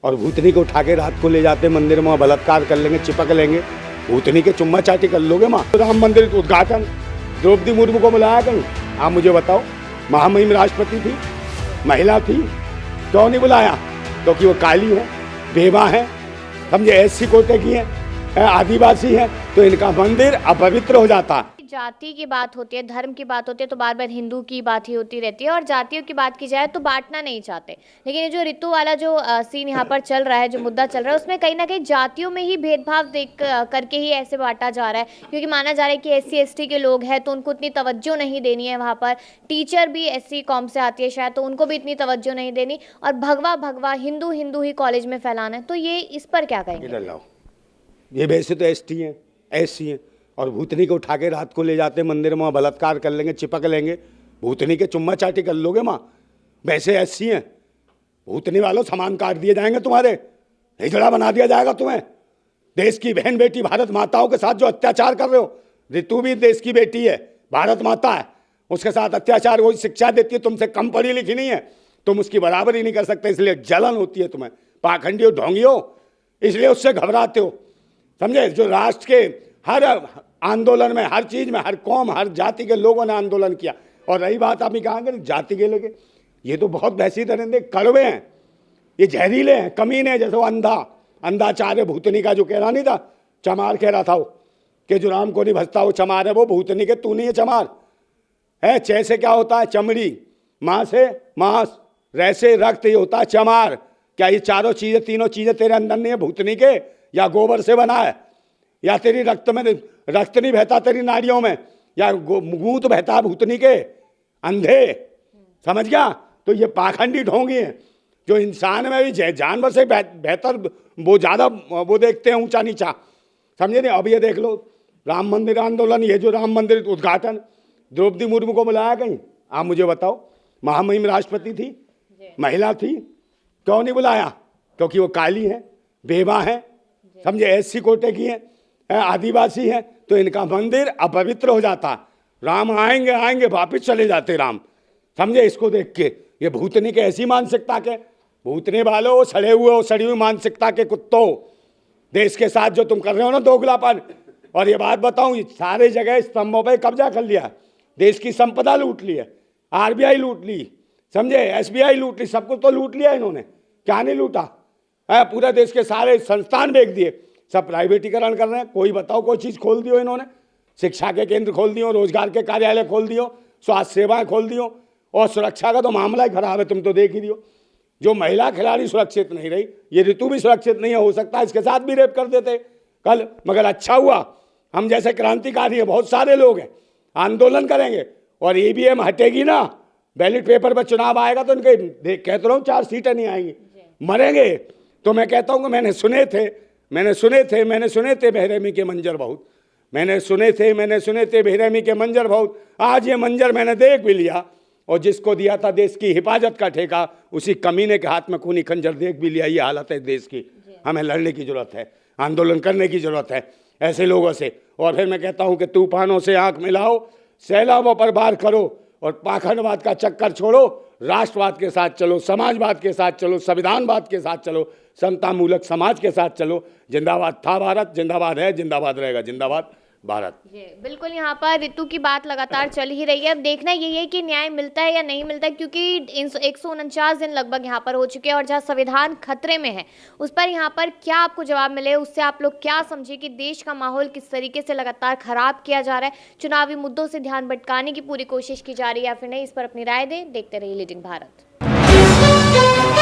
और भूतनी को उठा के रात को ले जाते मंदिर में, बलात्कार कर लेंगे, चिपक लेंगे, भूतनी के चुम्मा चाटी कर लोगे माँ। राम मंदिर उद्घाटन द्रौपदी मुर्मू को बुलाया कहीं? आप मुझे बताओ, महामहिम राष्ट्रपति थी, महिला थी, क्यों नहीं बुलाया? क्योंकि वो काली है, बेवा है, समझे, एससी कोटे की है, आदिवासी है, तो इनका मंदिर अपवित्र हो जाता। जाति की बात होती है, धर्म की बात होती है तो बार बार हिंदू की बात ही होती रहती है, और जातियों की बात की जाए तो बांटना नहीं चाहते। लेकिन ये जो ऋतु वाला जो सीन यहाँ पर चल रहा है, जो मुद्दा चल रहा है, उसमें कहीं ना कहीं जातियों में ही भेदभाव देख करके ही ऐसे बांटा जा रहा है, क्योंकि माना जा रहा है कि SC ST के लोग हैं तो उनको उतनी तवज्जो नहीं देनी है। वहाँ पर टीचर भी SC कॉम से आती है शायद, तो उनको भी इतनी तवज्जो नहीं देनी, और भगवा भगवा हिंदू हिंदू ही कॉलेज में फैलाना है। तो ये इस पर क्या कहेंगे? ये वैसे तो ST हैं, SC हैं, और भूतनी को उठा के रात को ले जाते मंदिर में, बलात्कार कर लेंगे, चिपक लेंगे, भूतनी के चुम्मा चाटी कर लोगे माँ। वैसे SC हैं, भूतनी वालों सामान काट दिए जाएंगे, तुम्हारे हिजड़ा बना दिया जाएगा तुम्हें। देश की बहन बेटी भारत माताओं के साथ जो अत्याचार कर रहे हो, ऋतु भी देश की बेटी है, भारत माता है, उसके साथ अत्याचार वही शिक्षा देती है, तुमसे कम पढ़ी लिखी नहीं है, तुम उसकी बराबरी नहीं कर सकते, इसलिए जलन होती है तुम्हें, पाखंडी हो, ढोंगी हो, इसलिए उससे घबराते हो, समझे। जो राष्ट्र के हर आंदोलन में, हर चीज में, हर कौम, हर जाति के लोगों ने आंदोलन किया। और रही बात आपने कहा कि जाति के लेके, ये तो बहुत बहसी दरिंदे कड़वे हैं, ये जहरीले हैं, कमीने हैं। जैसे वो अंधाचार्य भूतनी का जो कह रहा नहीं था, चमार कह रहा था वो, कि जो राम को नहीं भजता वो चमार है, वो भूतनी के तू नहीं है चमार है। चे से क्या होता है? चमड़ी, माँ से मांस, रे से रक्त, ये होता है चमार। क्या ये चारों चीजें, तीनों चीजें तेरे अंदर नहीं है भूतनी के? या गोबर से बना है, या तेरी रक्त में रक्त नहीं बहता तेरी नाड़ियों में, या मूत बहता भूतनी के? अंधे, समझ गया? तो ये पाखंडी ढोंगी हैं, जो इंसान में भी जानवर से बेहतर वो ज़्यादा वो देखते हैं, ऊंचा नीचा, समझे नहीं। अब ये देख लो, राम मंदिर आंदोलन, ये जो राम मंदिर उद्घाटन द्रौपदी मुर्मू को बुलाया कहीं? आप मुझे बताओ, महामहिम राष्ट्रपति थी, महिला थी, क्यों नहीं बुलाया? क्योंकि वो काली है, बेवा है, समझे, SC कोटे की है, आदिवासी है, तो इनका मंदिर अपवित्र हो जाता। राम आएंगे आएंगे वापिस चले जाते राम, समझे। इसको देख के ये भूतनी के ऐसी मानसिकता के, भूतनी वालों, सड़े हुए सड़ी हुई मानसिकता के कुत्तों, देश के साथ जो तुम कर रहे हो ना दोगलापन। और ये बात बताऊं, सारे जगह स्तंभों पे कब्जा कर लिया, देश की संपदा लूट ली है, RBI लूट ली, समझे, SBI लूट ली, सब कुछ तो लूट लिया इन्होंने। क्या नहीं लूटा है? पूरे देश के सारे संस्थान बेच दिए, सब प्राइवेटीकरण कर रहे हैं। कोई बताओ, कोई चीज़ खोल दियो इन्होंने? शिक्षा के केंद्र खोल दियो, रोजगार के कार्यालय खोल दियो, स्वास्थ्य सेवाएं खोल दियो, और सुरक्षा का तो मामला ही खराब है, तुम तो देख ही दियो। जो महिला खिलाड़ी सुरक्षित नहीं रही, ये ऋतु भी सुरक्षित नहीं हो सकता, इसके साथ भी रेप कर देते कल। मगर अच्छा हुआ, हम जैसे क्रांतिकारी है, बहुत सारे लोग हैं, आंदोलन करेंगे, और EVM हटेगी ना, बैलेट पेपर पर चुनाव आएगा तो इनके कहते रहो 4 सीटें नहीं आएंगी, मरेंगे। तो मैं कहता हूँ कि मैंने सुने थे बेरहमी के मंजर बहुत, मैंने सुने थे बेरहमी के मंजर बहुत। आज ये मंजर मैंने देख भी लिया, और जिसको दिया था देश की हिफाजत का ठेका, उसी कमीने के हाथ में खूनी खंजर देख भी लिया। ये हालत है देश की, हमें लड़ने की जरूरत है, आंदोलन करने की जरूरत है ऐसे लोगों से। और फिर मैं कहता हूँ कि तूफानों से आंख मिलाओ, सैलाबों पर वार करो, और पाखंडवाद का चक्कर छोड़ो, राष्ट्रवाद के साथ चलो, समाजवाद के साथ चलो, संविधानवाद के साथ चलो, समतामूलक समाज के साथ चलो। जिंदाबाद था भारत, जिंदाबाद है, जिंदाबाद रहेगा, जिंदाबाद भारत। जी बिल्कुल, यहाँ पर ऋतु की बात लगातार चल ही रही है। अब देखना यही है कि न्याय मिलता है या नहीं मिलता है, क्योंकि 149 दिन लगभग यहाँ पर हो चुके हैं, और जहाँ संविधान खतरे में है उस पर यहाँ पर क्या आपको जवाब मिले, उससे आप लोग क्या समझे कि देश का माहौल किस तरीके से लगातार खराब किया जा रहा है, चुनावी मुद्दों से ध्यान भटकाने की पूरी कोशिश की जा रही है या फिर नहीं, इस पर अपनी राय दें। देखते रहिए लीडिंग भारत।